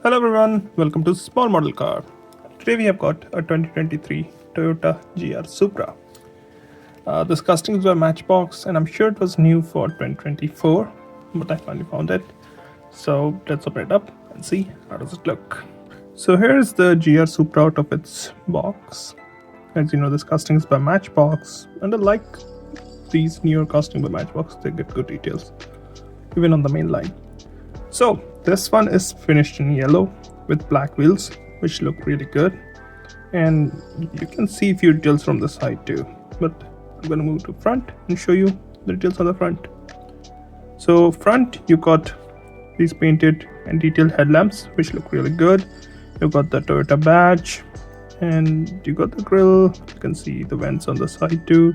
Hello everyone, welcome to Small Model Car. Today we have got a 2023 Toyota GR Supra. This casting is by Matchbox and I'm sure it was new for 2024, but I finally found it. So let's open it up and see how does it look. So here's the GR Supra out of its box. As you know, this casting is by Matchbox, and I like these newer casting by Matchbox. They get good details, even on the main line. So this one is finished in yellow with black wheels, which look really good, and you can see a few details from the side too, but I'm gonna move to front and show you the details on the front. So front, you got these painted and detailed headlamps, which look really good. You got the Toyota badge, and you got the grille. You can see the vents on the side too.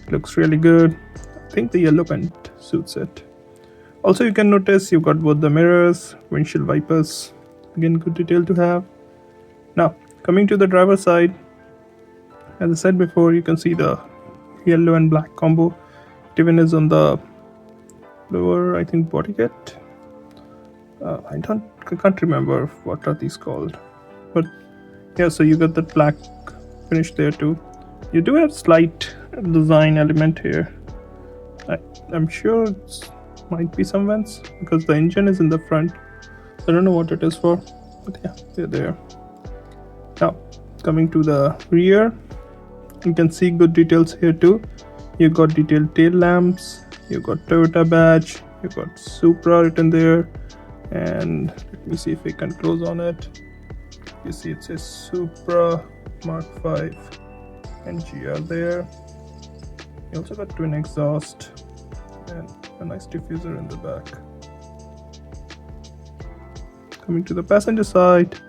Looks really good. I think the yellow paint suits it. Also, you can notice you've got both the mirrors, windshield wipers. Again, good detail to have. Now, coming to the driver's side, as I said before, you can see the yellow and black combo. It even is on the lower, I think, body kit. I can't remember what are these called, but yeah. So you got that black finish there too. You do have slight design element here. I'm sure it's might be some vents because the engine is in the front. I don't know what it is for, but yeah, they're there. Now, coming to the rear, you can see good details here too. You got detailed tail lamps, you got Toyota badge, you got Supra written there, and let me see if we can close on it. You see it says Supra Mark 5 and GR there. You also got twin exhaust and a nice diffuser in the back. Coming to the passenger side,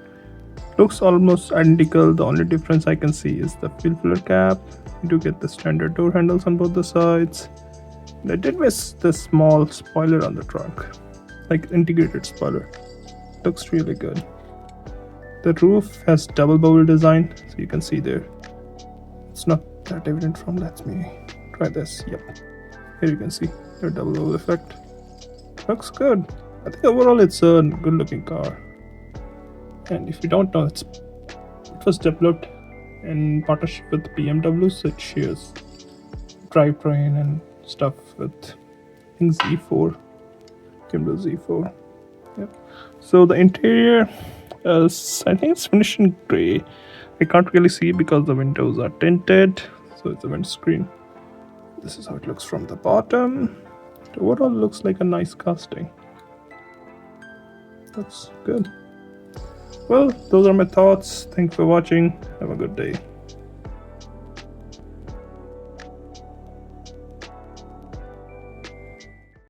looks almost identical. The only difference I can see is the fuel filler cap. You do get the standard door handles on both the sides. And I did miss the small spoiler on the trunk, like integrated spoiler. Looks really good. The roof has double bubble design, so you can see there. It's not that evident from, let me try this. Yep, here you can see the double bubble effect. Looks good. I think overall it's a good looking car. And if you don't know, it was developed in partnership with BMW, so it shares drivetrain and stuff with, I think, Z4, BMW Z4. Yep. So the interior is, I think it's finished in grey. I can't really see because the windows are tinted, so it's a windscreen. This is how it looks from the bottom. It overall looks like a nice casting. Looks good. Well, those are my thoughts. Thanks for watching. Have a good day.